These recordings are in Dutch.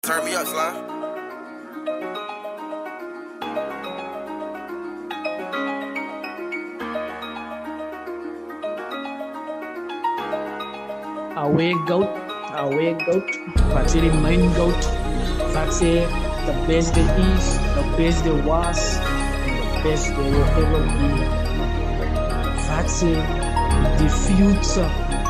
Turn me up, Sly. Away goat, vaak sê die main goat, vaak sê the best there is, the best there was, and the best there will ever be. Vaak sê the future,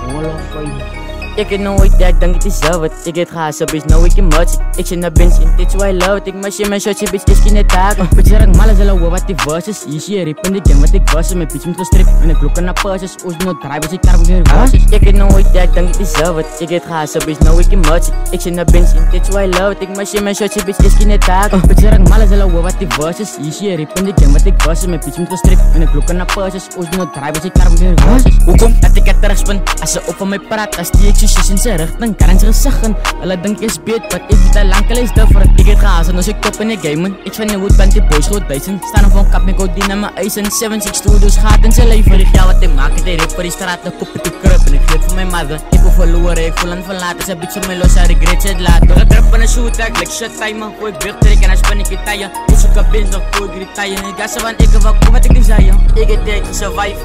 all of it. Ik heb nooit dat dan het is zelf. Ik heb gehaast, bitch, nou ik heb much. Ik zit naar bench in, dit is why I love it. Ik maak je mijn shotje, bitch, is geen taak. Bitch, er ik malen zullen wat die verses. Hier zie je rip in de gang, wat ik was. Mijn bitch moet gestrip en ik look aan de purses. Oos no draai, bitch, ik karm weer verses. Ik heb nooit dat dan het is zelf. Ik heb gehaast, bitch, nou ik heb much. Ik zit naar bench in, dit is why I love it. Ik maak je mijn shotje, bitch, is geen taak. Bitch, er ik malen zullen wat die verses. Hier zie je rip in de gang, wat ik was. Mijn bitch moet gestrip en ik look aan de purses. Oos no draai, bitch, ik karm weer verses. Hoekom dat ik het terugspin? Als ze op van mij praat, als die ik je in zijn rug. Dan kan ik ze zeggen, hulle dink is beet, wat ik weet al lang is different. Ik het gehaast en als ik top in de game. Ik van die hoed, bent die boys goed duizend. Staan op een kap met godin aan mijn eisen. 7-6 studios gaat in zijn leven. Ik ga wat ik maak, ik rip voor die straat, dan kop ik kruip. En ik geef voor mijn mother. Ik wil verloren, ik voel en verlaten. Ze bitch op mij los, haar regret het laat. Door het drip en een shoot, ik like shit timen. Gooi ik weg terug en dan spin ik je taaien. Ik zoek een bins, dan gooi ik die taaien. Ik ga ze van ik wat kom wat ik desire. Ik het denk, survive,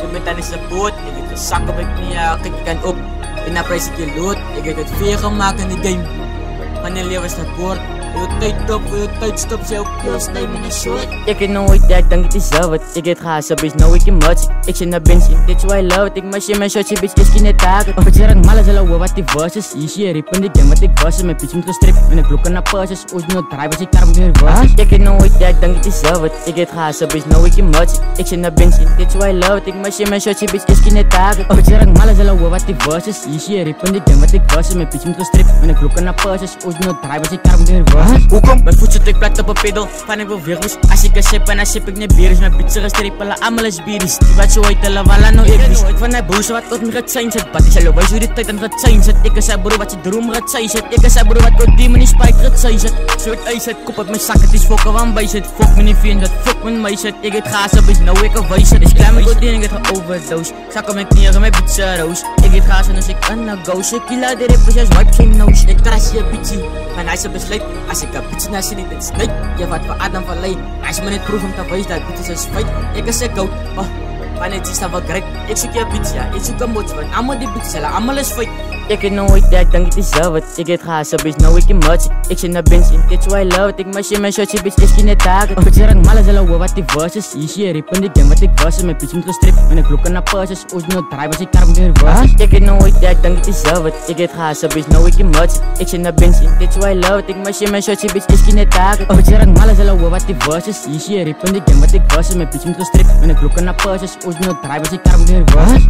ik ben dan is de boot. Ik heb gezakt op ik niet, kijk ik kan op. En dan prijs ik je lood, ik heb het veel gemaakt in de game. Van je leven is het woord. Je tijd op, je tijd stop, je ook plus neem in die short. Ik heb nooit dat, dan het is zelf. Ik heb gehaast, bitch, nou ik heb much. Ik zit naar bench in, dit is why I love it. Ik maak je mijn shotje, bitch, is geen taak. Bitch, er ik malen zullen wat die verses. Hier zie je rip in de gang, wat ik was. Mijn bitch moet gestrip en ik look aan de purses. Oos no draai, bitch, ik karm weer verses. Ik heb nooit dat, dan het is zelf. Ik heb gehaast, bitch, nou ik heb much. Ik zit naar bench in, dit is why I love it. Ik maak je mijn shotje, bitch, is geen taak. Bitch, er ik malen zullen wat die verses. Hier zie je rip in de gang, wat ik was. Mijn bitch moet gestrip en ik look aan de purses. Oos no draai, bitch, ik karm weer verses. Hoekom? Mijn voetje tik plat op een pedal, van ik wil virus. Als ik een sip en dan sip ik niet bieris. Mijn bitch gestrip, alle allemaal is bieris. Die wat zo uit de lawala nou ik wist. Ik van die boos wat tot me gaat zijn zit. Wat is al wijs hoe die tijd aan het zijn zit. Ik is hij broer wat je droom gaat zijn zit. Ik is hij broer wat tot die me niet spijt gaat zijn zit. Zo het ijs zit, kop op mijn zak, het is fokken van bij zit. Fok me niet vriend, dat fok me mij zit. Ik het gaas op is nou ik een wijs zit. Is klaar met godin, ik het overdose. Zak op mijn knieën, mijn bitch roos. Ik het gaas en als ik een goos. Ik kila de rippers, juist wipe geen nose. Ik kras je bitchie, mijn ijs op is leuk. Als ik een bitch naar zin niet het snake. Je wat voor Adam van Leid. Als je me niet proeft om te wijs dat bitch is feit. Ik is een goat, wanneer het is dan wel correct. Ik zoek je bitch, ja, ik zoek een moed. Want allemaal die bitch, allemaal is feit. Ik heb nooit dat, dan het is zelf. Ik heb gehaast, bitch, nou ik heb much. Ik zit naar bench in, dit is why I love it. Ik maak je mijn shotje, bitch, is geen taak. Bitch, er ik malen zullen wat die verses. Hier zie je rip in de gang, wat ik was. Mijn bitch moet gestrip en ik look aan de purses. Oos no draai, bitch, ik karm weer verses. Ik heb nooit dat, dan het is zelf. Ik heb gehaast, bitch, nou ik heb much. Ik zit naar bench in, dit is why I love it. Ik maak je mijn shotje, bitch, is geen taak. Bitch, er ik malen zullen wat die verses. Hier zie je rip in de gang, wat ik was. Mijn bitch moet gestrip en ik look aan de purses. Oos no draai, bitch, ik karm weer verses.